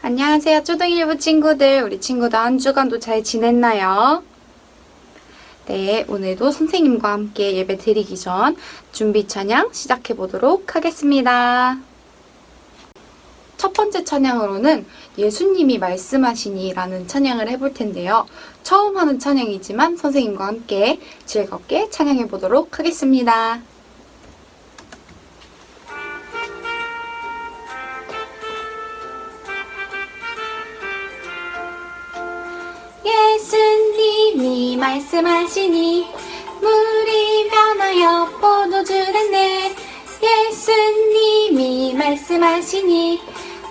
안녕하세요, 초등일부 친구들. 우리 친구들 한 주간도 잘 지냈나요? 네, 오늘도 선생님과 함께 예배 드리기 전 준비 찬양 시작해 보도록 하겠습니다. 첫 번째 찬양으로는 예수님이 말씀하시니 라는 찬양을 해볼 텐데요. 처음 하는 찬양이지만 선생님과 함께 즐겁게 찬양해 보도록 하겠습니다. 예수님이 말씀하시니 물이 변하여 포도주 됐네. 예수님이 말씀하시니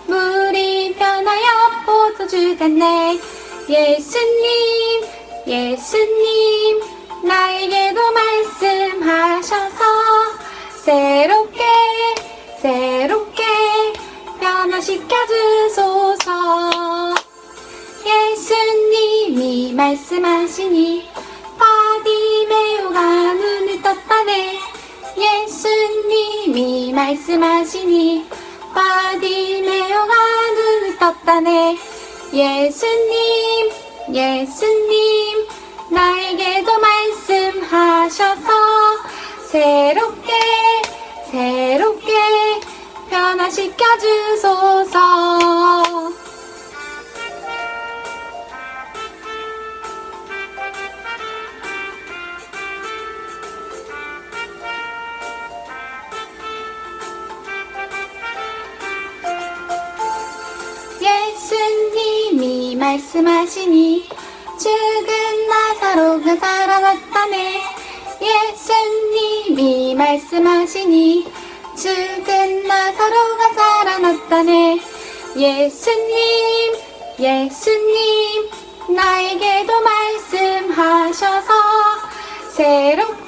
물이 변하여 포도주 됐네. 예수님 예수님 나에게도 말씀하셔서 새롭게 변화시켜 주소서. 예수님이 말씀하시니 바디메오가 눈을 떴다네. 예수님이 말씀하시니 바디메오가 눈을 떴다네. 예수님 나에게도 말씀하셔서 새롭게 변화시켜 주소서. 예수님이 말씀하시니 죽은 나사로가 살아났다네. 예수님이 말씀하시니 죽은 나사로가 살아났다네. 예수님 나에게도 말씀하셔서 새롭게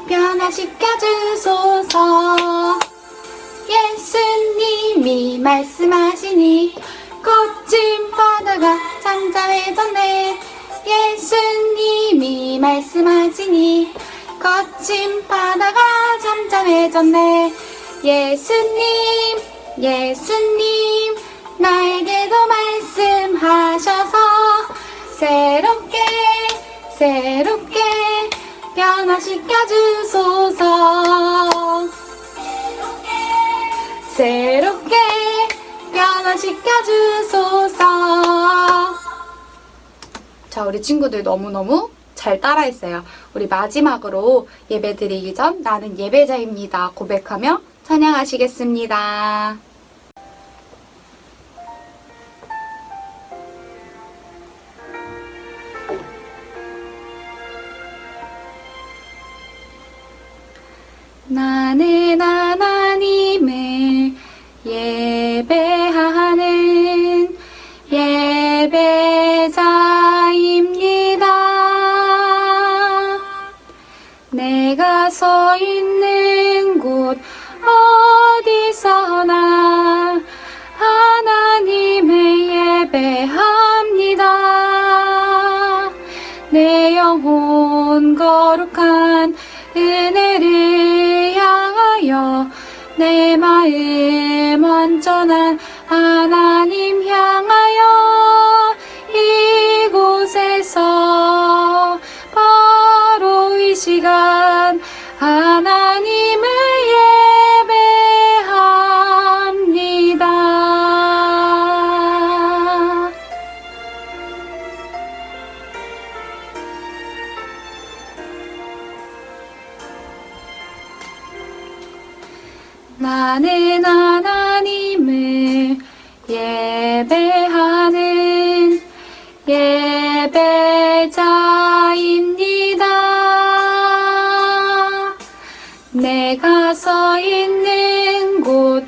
변화시켜 주소서. 예수님이 말씀하시니 거친 바다가 잠잠해졌네. 예수님이 말씀하시니 거친 바다가 잠잠해졌네. 예수님 나에게도 말씀하셔서 새롭게 변화시켜 주소서. 새롭게 변화시켜 주소서. 자, 우리 친구들 너무너무 잘 따라했어요. 우리 마지막으로 예배 드리기 전 나는 예배자입니다 고백하며 찬양하시겠습니다. 나는 하나님을 예배하는 예배자입니다. 내가 서 있는 곳 어디서나 하나님을 예배합니다. 내 영혼 거룩한 은혜를 향하여 내 마음 완전한 하나님 향하여 이곳에서 바로 이 시간 하나님을 예배합니다. 나는 하나님을 예배하는 예배자입니다. 내가 서 있는 곳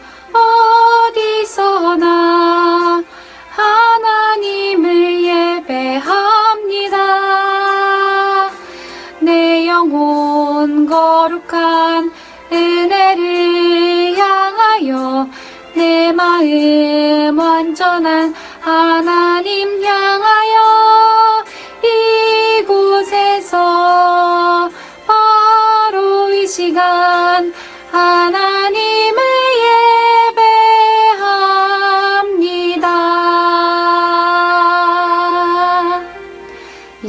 어디서나 하나님을 예배합니다. 내 영혼 거룩한 은혜를 향하여 내 마음 완전한 하나님 향하여 이곳에서 바로 이 시간 하나님을 예배합니다.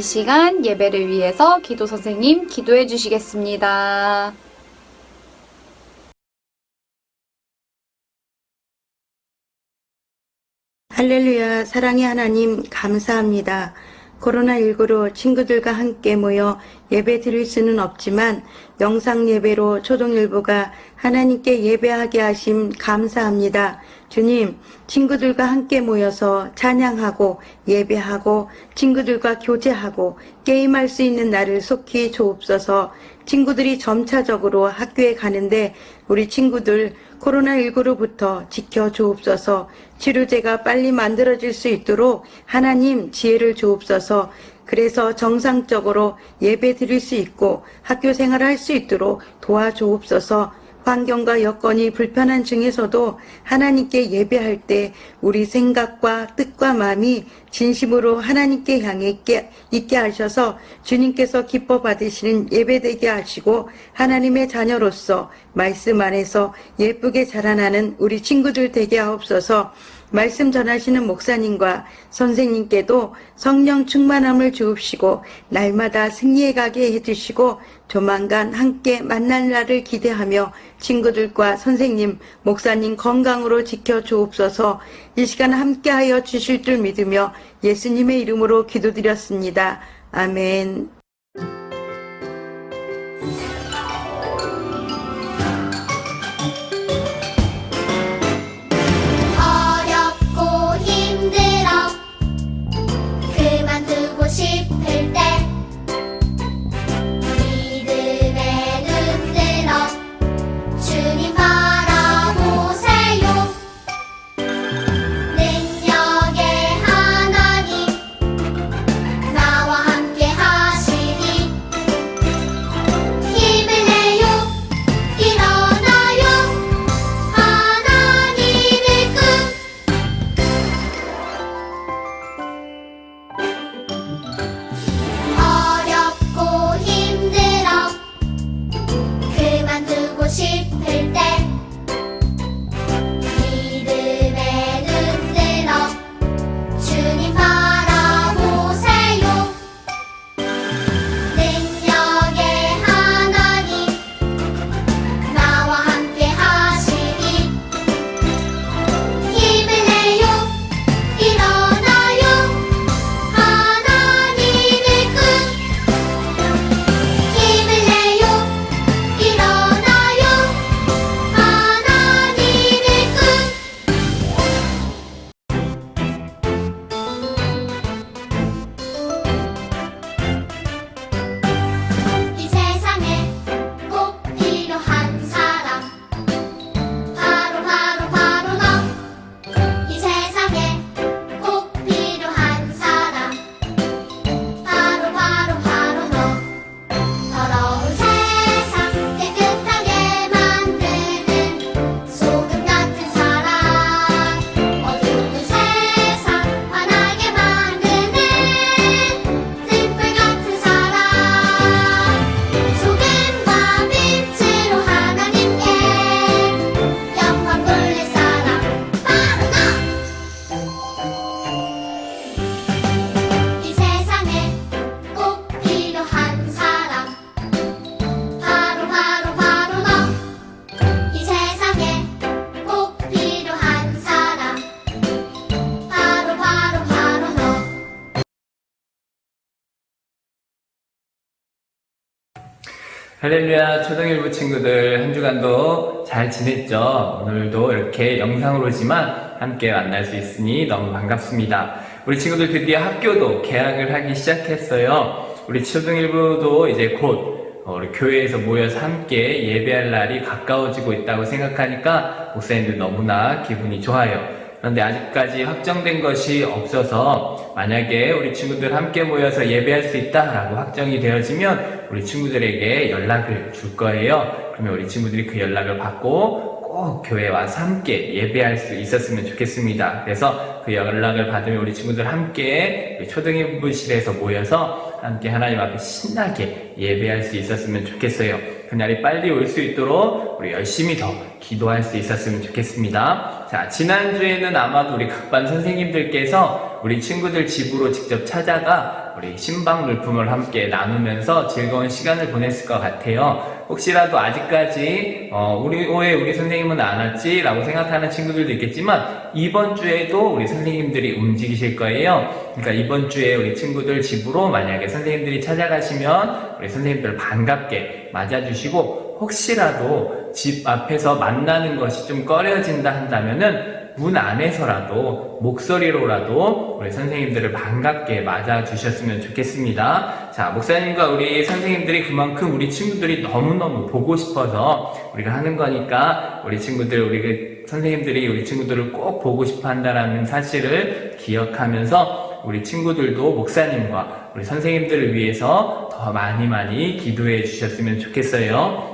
시간 예배를 위해서 기도 선생님 기도해 주시겠습니다. 할렐루야. 사랑의 하나님 감사합니다. 코로나19로 친구들과 함께 모여 예배 드릴 수는 없지만 영상 예배로 초동일부가 하나님께 예배하게 하심 감사합니다. 주님, 친구들과 함께 모여서 찬양하고 예배하고 친구들과 교제하고 게임할 수 있는 날을 속히 주옵소서. 친구들이 점차적으로 학교에 가는데 우리 친구들 코로나19로부터 지켜 주옵소서. 치료제가 빨리 만들어질 수 있도록 하나님 지혜를 주옵소서. 그래서 정상적으로 예배 드릴 수 있고 학교 생활을 할 수 있도록 도와주옵소서. 환경과 여건이 불편한 중에서도 하나님께 예배할 때 우리 생각과 뜻과 마음이 진심으로 하나님께 향해 있게 하셔서 주님께서 기뻐 받으시는 예배되게 하시고 하나님의 자녀로서 말씀 안에서 예쁘게 자라나는 우리 친구들 되게 하옵소서. 말씀 전하시는 목사님과 선생님께도 성령 충만함을 주옵시고 날마다 승리해 가게 해주시고 조만간 함께 만날 날을 기대하며 친구들과 선생님, 목사님 건강으로 지켜 주옵소서. 이 시간 함께하여 주실 줄 믿으며 예수님의 이름으로 기도드렸습니다. 아멘. 싶을 때 믿음에 눈 들어 주님 바라보세요. 능력의 하나님 나와 함께 하시니 힘을 내요 일어나요 하나님의 꿈. 어렵고 힘들어 그만두고 싶을 때 믿음에 눈 들어 주님 바라보세요. 능력의 하나님 나와 함께 하시니 힘을 내요 일어나요 하나님의 꿈. 힘을 내요 일어나요 하나님의 꿈. 이 세상에 꼭 필요한 사람 바로 너. 이 세상에 꼭 필요한 사람 바로 너. 더러운 세상 깨끗하게 만드는 소금 같은 사람, 어두운 세상 환하게 만드는 등불 같은 사람, 소금과 빛으로 하나님께 영광 돌릴 사람 바로 너. 이 세상에 꼭 필요한 사람 바로 너. 이 세상에 꼭 필요한 사람 바로 너. 할렐루야. 초등일부 친구들 한 주간도 잘 지냈죠? 오늘도 이렇게 영상으로지만 함께 만날 수 있으니 너무 반갑습니다. 우리 친구들 드디어 학교도 개학을 하기 시작했어요. 우리 초등일부도 이제 곧 우리 교회에서 모여서 함께 예배할 날이 가까워지고 있다고 생각하니까 목사님들 너무나 기분이 좋아요. 그런데 아직까지 확정된 것이 없어서 만약에 우리 친구들 함께 모여서 예배할 수 있다라고 확정이 되어지면 우리 친구들에게 연락을 줄 거예요. 그러면 우리 친구들이 그 연락을 받고 꼭 교회에 와서 함께 예배할 수 있었으면 좋겠습니다. 그래서 그 연락을 받으면 우리 친구들 함께 초등일부실에서 모여서 함께 하나님 앞에 신나게 예배할 수 있었으면 좋겠어요. 그날이 빨리 올 수 있도록 우리 열심히 더 기도할 수 있었으면 좋겠습니다. 자, 지난주에는 아마도 우리 각반 선생님들께서 우리 친구들 집으로 직접 찾아가 우리 신방 물품을 함께 나누면서 즐거운 시간을 보냈을 것 같아요. 혹시라도 아직까지 우리 선생님은 안 왔지? 라고 생각하는 친구들도 있겠지만 이번 주에도 우리 선생님들이 움직이실 거예요. 그러니까 이번 주에 우리 친구들 집으로 만약에 선생님들이 찾아가시면 우리 선생님들 반갑게 맞아주시고, 혹시라도 집 앞에서 만나는 것이 좀 꺼려진다 한다면은 문 안에서라도 목소리로라도 우리 선생님들을 반갑게 맞아주셨으면 좋겠습니다. 자, 목사님과 우리 선생님들이 그만큼 우리 친구들이 너무너무 보고 싶어서 우리가 하는 거니까 우리 친구들, 우리 선생님들이 우리 친구들을 꼭 보고 싶어 한다는 사실을 기억하면서 우리 친구들도 목사님과 우리 선생님들을 위해서 더 많이 기도해 주셨으면 좋겠어요.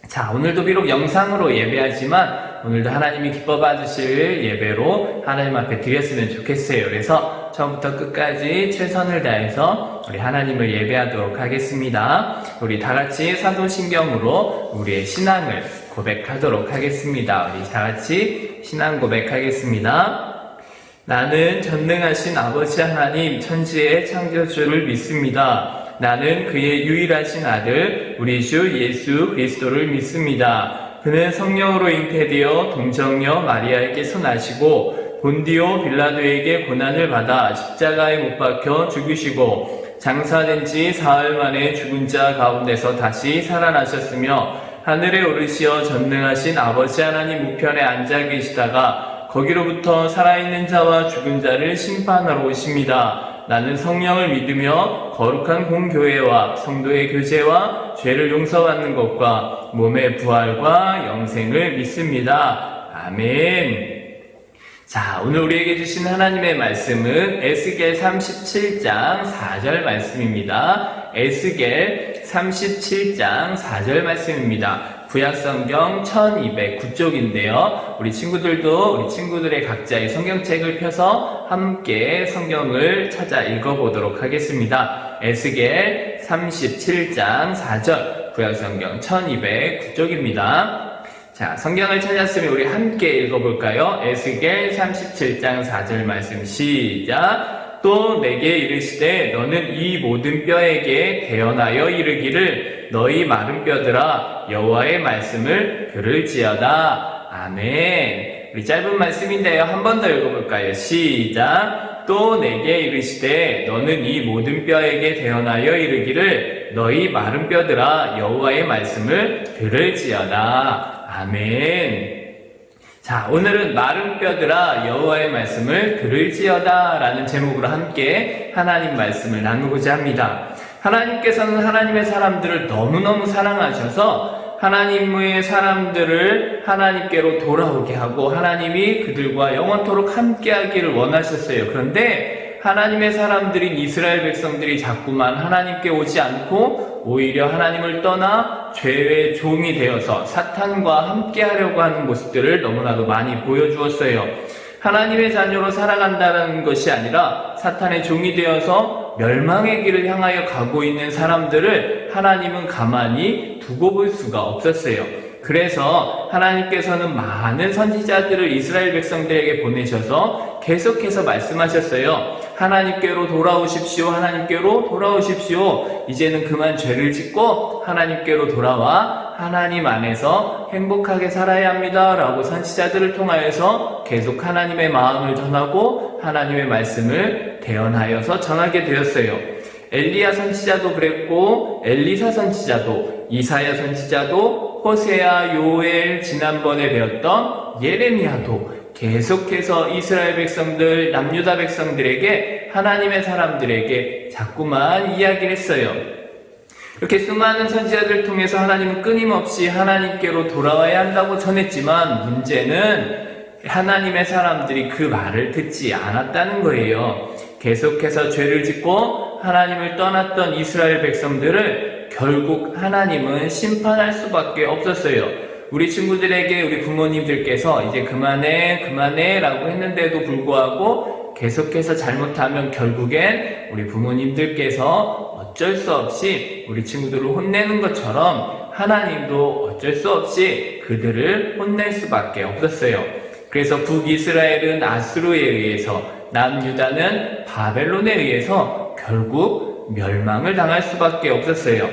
자, 오늘도 비록 영상으로 예배하지만 오늘도 하나님이 기뻐 받으실 예배로 하나님 앞에 드렸으면 좋겠어요. 그래서 처음부터 끝까지 최선을 다해서 우리 하나님을 예배하도록 하겠습니다. 우리 다 같이 사도신경으로 우리의 신앙을 고백하도록 하겠습니다. 우리 다 같이 신앙 고백하겠습니다. 나는 전능하신 아버지 하나님 천지의 창조주를 믿습니다. 나는 그의 유일하신 아들 우리 주 예수 그리스도를 믿습니다. 그는 성령으로 잉태되어 동정녀 마리아에게서 나시고 본디오 빌라도에게 고난을 받아 십자가에 못 박혀 죽으시고 장사된 지 사흘 만에 죽은 자 가운데서 다시 살아나셨으며 하늘에 오르시어 전능하신 아버지 하나님 우편에 앉아 계시다가 거기로부터 살아있는 자와 죽은 자를 심판하러 오십니다. 나는 성령을 믿으며 거룩한 공교회와 성도의 교제와 죄를 용서받는 것과 몸의 부활과 영생을 믿습니다. 아멘. 자, 오늘 우리에게 주신 하나님의 말씀은 에스겔 37장 4절 말씀입니다. 에스겔 37장 4절 말씀입니다. 구약성경 1209쪽인데요. 우리 친구들도 우리 친구들의 각자의 성경책을 펴서 함께 성경을 찾아 읽어보도록 하겠습니다. 에스겔 37장 4절 구약성경 1209쪽입니다. 자, 성경을 찾았으면 우리 함께 읽어볼까요? 에스겔 37장 4절 말씀 시작. 또 내게 이르시되 너는 이 모든 뼈에게 대언하여 이르기를 너희 마른 뼈들아 여호와의 말씀을 들을지어다. 아멘. 우리 짧은 말씀인데요. 한 번 더 읽어볼까요? 시작. 또 내게 이르시되 너는 이 모든 뼈에게 대언하여 이르기를 너희 마른 뼈들아 여호와의 말씀을 들을지어다. 아멘. 자, 오늘은 마른 뼈들아 여호와의 말씀을 들을지어다 라는 제목으로 함께 하나님 말씀을 나누고자 합니다. 하나님께서는 하나님의 사람들을 너무너무 사랑하셔서 하나님의 사람들을 하나님께로 돌아오게 하고 하나님이 그들과 영원토록 함께하기를 원하셨어요. 그런데 하나님의 사람들인 이스라엘 백성들이 자꾸만 하나님께 오지 않고 오히려 하나님을 떠나 죄의 종이 되어서 사탄과 함께하려고 하는 모습들을 너무나도 많이 보여주었어요. 하나님의 자녀로 살아간다는 것이 아니라 사탄의 종이 되어서 멸망의 길을 향하여 가고 있는 사람들을 하나님은 가만히 두고 볼 수가 없었어요. 그래서 하나님께서는 많은 선지자들을 이스라엘 백성들에게 보내셔서 계속해서 말씀하셨어요. 하나님께로 돌아오십시오. 하나님께로 돌아오십시오. 이제는 그만 죄를 짓고 하나님께로 돌아와 하나님 안에서 행복하게 살아야 합니다. 라고 선지자들을 통하여서 계속 하나님의 마음을 전하고 하나님의 말씀을 대언하여서 전하게 되었어요. 엘리야 선지자도 그랬고 엘리사 선지자도 이사야 선지자도 호세아 요엘 지난번에 배웠던 예레미야도 계속해서 이스라엘 백성들 남유다 백성들에게 하나님의 사람들에게 자꾸만 이야기를 했어요. 이렇게 수많은 선지자들을 통해서 하나님은 끊임없이 하나님께로 돌아와야 한다고 전했지만 문제는 하나님의 사람들이 그 말을 듣지 않았다는 거예요. 계속해서 죄를 짓고 하나님을 떠났던 이스라엘 백성들을 결국 하나님은 심판할 수밖에 없었어요. 우리 친구들에게 우리 부모님들께서 이제 그만해 라고 했는데도 불구하고 계속해서 잘못하면 결국엔 우리 부모님들께서 어쩔 수 없이 우리 친구들을 혼내는 것처럼 하나님도 어쩔 수 없이 그들을 혼낼 수밖에 없었어요. 그래서 북이스라엘은 아수르에 의해서, 남유다는 바벨론에 의해서 결국 멸망을 당할 수밖에 없었어요.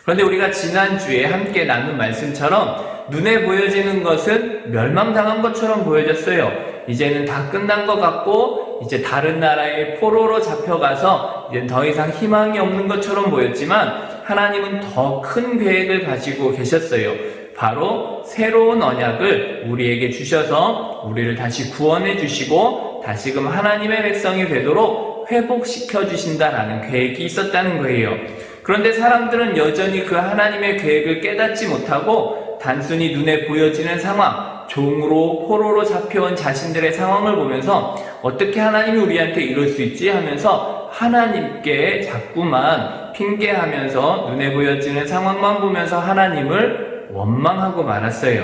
그런데 우리가 지난주에 함께 나눈 말씀처럼 눈에 보여지는 것은 멸망당한 것처럼 보여졌어요. 이제는 다 끝난 것 같고 이제 다른 나라의 포로로 잡혀가서 이제 더 이상 희망이 없는 것처럼 보였지만 하나님은 더 큰 계획을 가지고 계셨어요. 바로 새로운 언약을 우리에게 주셔서 우리를 다시 구원해 주시고 다시금 하나님의 백성이 되도록 회복시켜 주신다라는 계획이 있었다는 거예요. 그런데 사람들은 여전히 그 하나님의 계획을 깨닫지 못하고 단순히 눈에 보여지는 상황, 종으로 포로로 잡혀온 자신들의 상황을 보면서 어떻게 하나님이 우리한테 이럴 수 있지 하면서 하나님께 자꾸만 핑계하면서 눈에 보여지는 상황만 보면서 하나님을 원망하고 말았어요.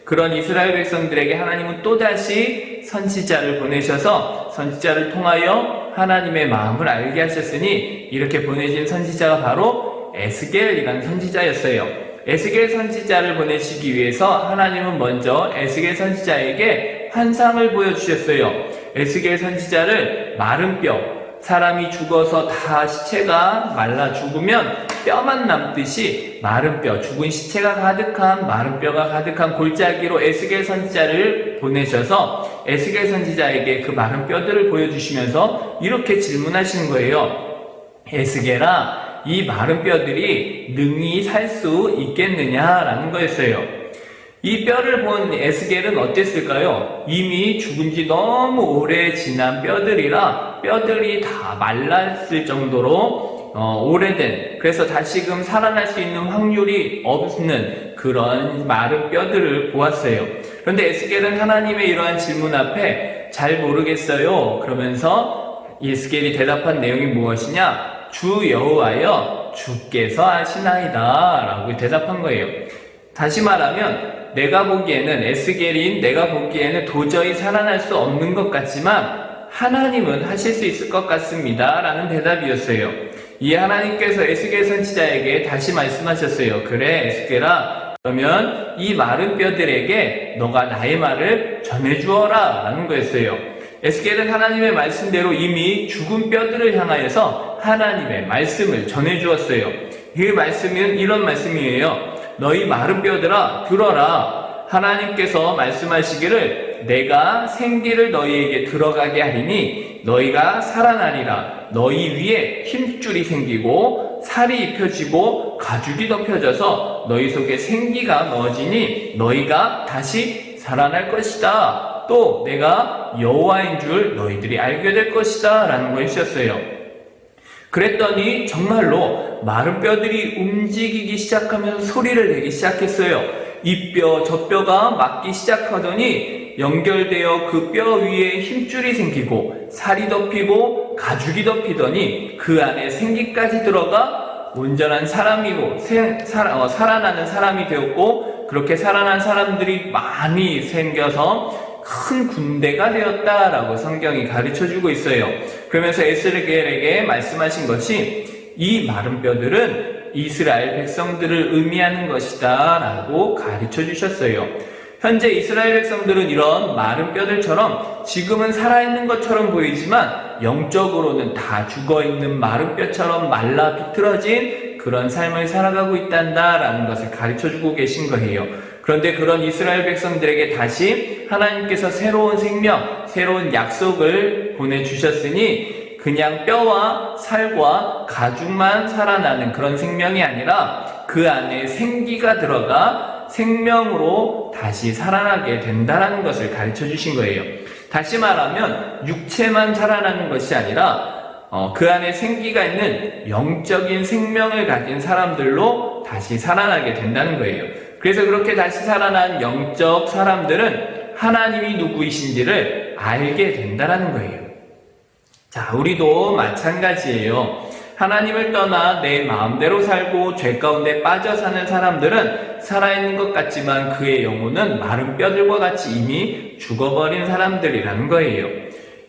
그런 이스라엘 백성들에게 하나님은 또다시 선지자를 보내셔서 선지자를 통하여 하나님의 마음을 알게 하셨으니 이렇게 보내진 선지자가 바로 에스겔이라는 선지자였어요. 에스겔 선지자를 보내시기 위해서 하나님은 먼저 에스겔 선지자에게 환상을 보여주셨어요. 에스겔 선지자를 마른 뼈, 사람이 죽어서 다 시체가 말라 죽으면 뼈만 남듯이 마른 뼈, 죽은 시체가 가득한 마른 뼈가 가득한 골짜기로 에스겔 선지자를 보내셔서 에스겔 선지자에게 그 마른 뼈들을 보여주시면서 이렇게 질문하시는 거예요. 에스겔아, 이 마른 뼈들이 능히 살 수 있겠느냐라는 거였어요. 이 뼈를 본 에스겔은 어땠을까요? 이미 죽은 지 너무 오래 지난 뼈들이라 뼈들이 다 말랐을 정도로 오래된, 그래서 다시금 살아날 수 있는 확률이 없는 그런 마른 뼈들을 보았어요. 그런데 에스겔은 하나님의 이러한 질문 앞에 잘 모르겠어요 그러면서 에스겔이 대답한 내용이 무엇이냐? 주 여호와여 주께서 아시나이다 라고 대답한 거예요. 다시 말하면 내가 보기에는, 에스겔인 내가 보기에는 도저히 살아날 수 없는 것 같지만 하나님은 하실 수 있을 것 같습니다 라는 대답이었어요. 이에 하나님께서 에스겔 선지자에게 다시 말씀하셨어요. 그래 에스겔아, 그러면 이 마른 뼈들에게 너가 나의 말을 전해주어라 라는 거였어요. 에스겔은 하나님의 말씀대로 이미 죽은 뼈들을 향하여서 하나님의 말씀을 전해주었어요. 그 말씀은 이런 말씀이에요. 너희 마른 뼈들아 들어라. 하나님께서 말씀하시기를 내가 생기를 너희에게 들어가게 하리니 너희가 살아나리라. 너희 위에 힘줄이 생기고 살이 입혀지고 가죽이 덮여져서 너희 속에 생기가 넣어지니 너희가 다시 살아날 것이다. 또 내가 여호와인 줄 너희들이 알게 될 것이다 라는 걸 주셨어요. 그랬더니 정말로 마른 뼈들이 움직이기 시작하면서 소리를 내기 시작했어요. 이 뼈 저 뼈가 맞기 시작하더니 연결되어 그 뼈 위에 힘줄이 생기고 살이 덮이고 가죽이 덮이더니 그 안에 생기까지 들어가 온전한 사람이고 살아나는 사람이 되었고, 그렇게 살아난 사람들이 많이 생겨서 큰 군대가 되었다라고 성경이 가르쳐주고 있어요. 그러면서 에스겔에게 말씀하신 것이 이 마른 뼈들은 이스라엘 백성들을 의미하는 것이다 라고 가르쳐 주셨어요. 현재 이스라엘 백성들은 이런 마른 뼈들처럼 지금은 살아있는 것처럼 보이지만 영적으로는 다 죽어있는 마른 뼈처럼 말라 비틀어진 그런 삶을 살아가고 있단다라는 것을 가르쳐주고 계신 거예요. 그런데 그런 이스라엘 백성들에게 다시 하나님께서 새로운 생명, 새로운 약속을 보내주셨으니 그냥 뼈와 살과 가죽만 살아나는 그런 생명이 아니라 그 안에 생기가 들어가 생명으로 다시 살아나게 된다는 것을 가르쳐 주신 거예요. 다시 말하면 육체만 살아나는 것이 아니라 그 안에 생기가 있는 영적인 생명을 가진 사람들로 다시 살아나게 된다는 거예요. 그래서 그렇게 다시 살아난 영적 사람들은 하나님이 누구이신지를 알게 된다는 거예요. 자, 우리도 마찬가지예요. 하나님을 떠나 내 마음대로 살고 죄 가운데 빠져 사는 사람들은 살아있는 것 같지만 그의 영혼은 마른 뼈들과 같이 이미 죽어버린 사람들이라는 거예요.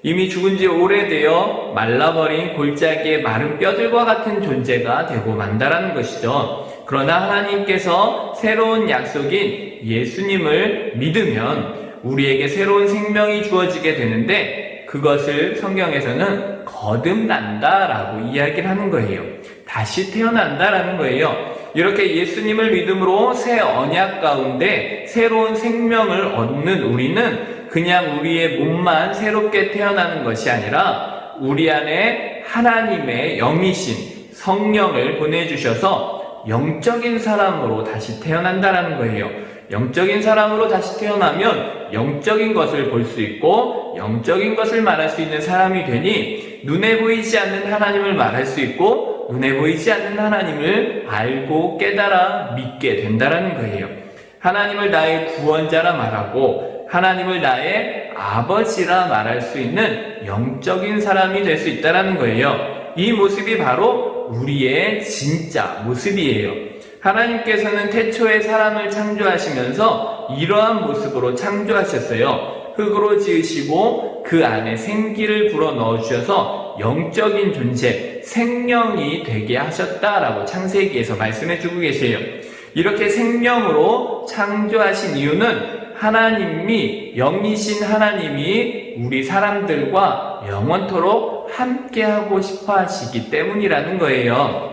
이미 죽은 지 오래되어 말라버린 골짜기의 마른 뼈들과 같은 존재가 되고 만다라는 것이죠. 그러나 하나님께서 새로운 약속인 예수님을 믿으면 우리에게 새로운 생명이 주어지게 되는데 그것을 성경에서는 거듭난다라고 이야기를 하는 거예요. 다시 태어난다라는 거예요. 이렇게 예수님을 믿음으로 새 언약 가운데 새로운 생명을 얻는 우리는 그냥 우리의 몸만 새롭게 태어나는 것이 아니라 우리 안에 하나님의 영이신 성령을 보내주셔서 영적인 사람으로 다시 태어난다라는 거예요. 영적인 사람으로 다시 태어나면 영적인 것을 볼 수 있고 영적인 것을 말할 수 있는 사람이 되니 눈에 보이지 않는 하나님을 말할 수 있고 눈에 보이지 않는 하나님을 알고 깨달아 믿게 된다라는 거예요. 하나님을 나의 구원자라 말하고 하나님을 나의 아버지라 말할 수 있는 영적인 사람이 될 수 있다라는 거예요. 이 모습이 바로 우리의 진짜 모습이에요. 하나님께서는 태초에 사람을 창조하시면서 이러한 모습으로 창조하셨어요. 흙으로 지으시고 그 안에 생기를 불어넣어 주셔서 영적인 존재, 생명이 되게 하셨다라고 창세기에서 말씀해주고 계세요. 이렇게 생명으로 창조하신 이유는 하나님이, 영이신 하나님이 우리 사람들과 영원토록 함께하고 싶어 하시기 때문이라는 거예요.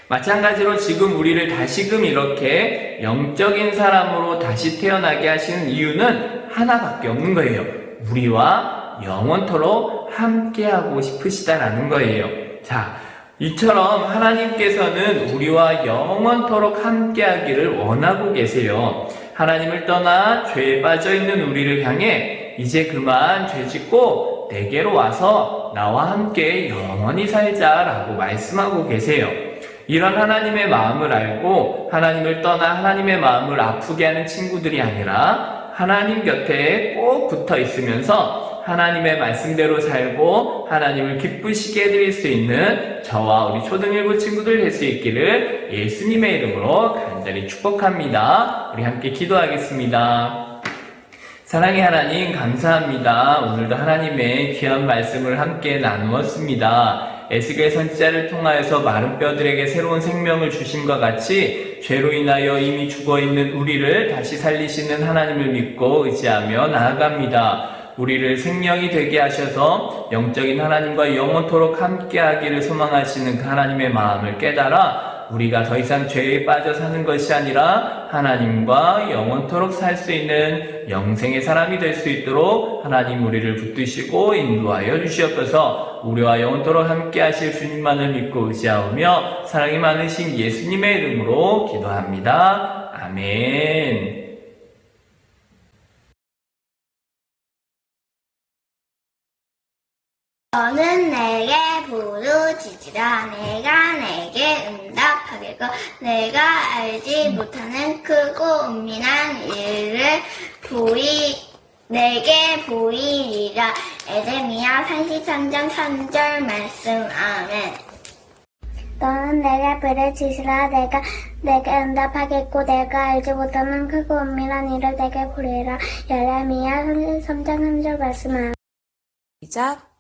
마찬가지로 지금 우리를 다시금 이렇게 영적인 사람으로 다시 태어나게 하시는 이유는 하나밖에 없는 거예요. 우리와 영원토록 함께하고 싶으시다라는 거예요. 자, 이처럼 하나님께서는 우리와 영원토록 함께하기를 원하고 계세요. 하나님을 떠나 죄에 빠져있는 우리를 향해 이제 그만 죄짓고 내게로 와서 나와 함께 영원히 살자라고 말씀하고 계세요. 이런 하나님의 마음을 알고 하나님을 떠나 하나님의 마음을 아프게 하는 친구들이 아니라 하나님 곁에 꼭 붙어 있으면서 하나님의 말씀대로 살고 하나님을 기쁘시게 해드릴 수 있는 저와 우리 초등일부 친구들 될 수 있기를 예수님의 이름으로 간절히 축복합니다. 우리 함께 기도하겠습니다. 사랑의 하나님 감사합니다. 오늘도 하나님의 귀한 말씀을 함께 나누었습니다. 에스겔 선지자를 통하여서 마른 뼈들에게 새로운 생명을 주심과 같이 죄로 인하여 이미 죽어있는 우리를 다시 살리시는 하나님을 믿고 의지하며 나아갑니다. 우리를 생명이 되게 하셔서 영적인 하나님과 영원토록 함께하기를 소망하시는 그 하나님의 마음을 깨달아 우리가 더 이상 죄에 빠져 사는 것이 아니라 하나님과 영원토록 살 수 있는 영생의 사람이 될 수 있도록 하나님 우리를 붙드시고 인도하여 주시옵소서. 우리와 영원토록 함께 하실 주님만을 믿고 의지하오며 사랑이 많으신 예수님의 이름으로 기도합니다. 아멘. 너는 내게 부르짖으라. 내가 내게 응답하겠고 내가 알지 못하는 크고 은밀한 일을 내게 보이리라. 에레미야 33장 3절 말씀. 아멘. 너는 내게 부르짖으라. 내가 내게 응답하겠고 내가 알지 못하는 크고 은밀한 일을 내게 보리라. 예레미야 33장 3절 말씀. 아멘. 시작.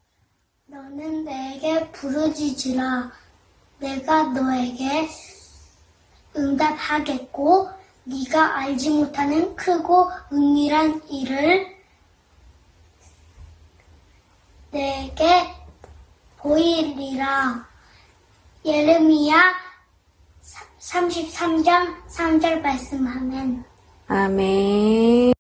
너는 내게 부르짖으라. 내가 너에게 응답하겠고 네가 알지 못하는 크고 은밀한 일을 내게 보이리라. 예레미야 33장 3절 말씀. 아멘. 아멘.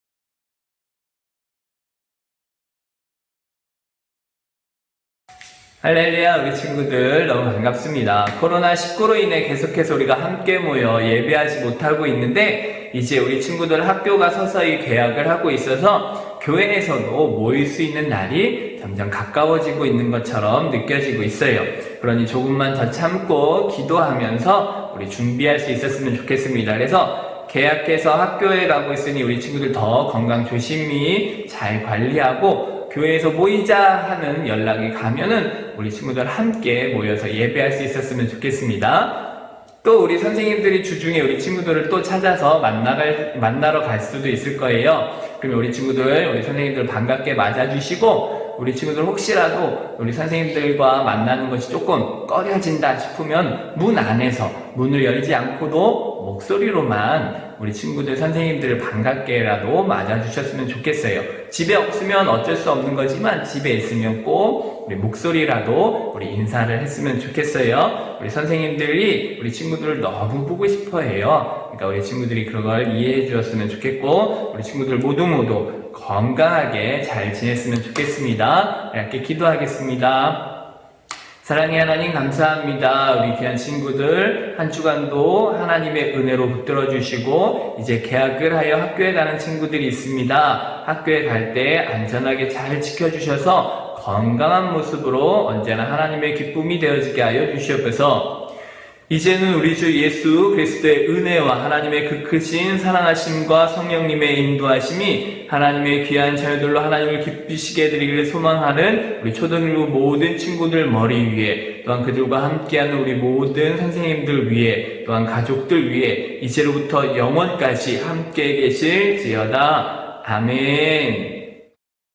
할렐루야, 우리 친구들 너무 반갑습니다. 코로나19로 인해 계속해서 우리가 함께 모여 예배하지 못하고 있는데 이제 우리 친구들 학교가 서서히 개학을 하고 있어서 교회에서도 모일 수 있는 날이 점점 가까워지고 있는 것처럼 느껴지고 있어요. 그러니 조금만 더 참고 기도하면서 우리 준비할 수 있었으면 좋겠습니다. 그래서 개학해서 학교에 가고 있으니 우리 친구들 더 건강 조심히 잘 관리하고 교회에서 모이자 하는 연락이 가면은 우리 친구들 함께 모여서 예배할 수 있었으면 좋겠습니다. 또 우리 선생님들이 주중에 우리 친구들을 또 찾아서 만나러 갈 수도 있을 거예요. 그러면 우리 선생님들 반갑게 맞아주시고 우리 친구들 혹시라도 우리 선생님들과 만나는 것이 조금 꺼려진다 싶으면 문 안에서 문을 열지 않고도 목소리로만 우리 친구들, 선생님들을 반갑게라도 맞아주셨으면 좋겠어요. 집에 없으면 어쩔 수 없는 거지만 집에 있으면 꼭 우리 목소리라도 우리 인사를 했으면 좋겠어요. 우리 선생님들이 우리 친구들을 너무 보고 싶어 해요. 그러니까 우리 친구들이 그걸 이해해 주었으면 좋겠고, 우리 친구들 모두 건강하게 잘 지냈으면 좋겠습니다. 이렇게 기도하겠습니다. 사랑의 하나님 감사합니다. 우리 귀한 친구들 한 주간도 하나님의 은혜로 붙들어 주시고 이제 개학을 하여 학교에 가는 친구들이 있습니다. 학교에 갈 때 안전하게 잘 지켜주셔서 건강한 모습으로 언제나 하나님의 기쁨이 되어지게 하여 주시옵소서. 이제는 우리 주 예수 그리스도의 은혜와 하나님의 그 크신 사랑하심과 성령님의 인도하심이 하나님의 귀한 자녀들로 하나님을 기쁘시게 해드리기를 소망하는 우리 초등일부 모든 친구들 머리 위에, 또한 그들과 함께하는 우리 모든 선생님들 위에, 또한 가족들 위에 이제로부터 영원까지 함께 계실지어다. 아멘.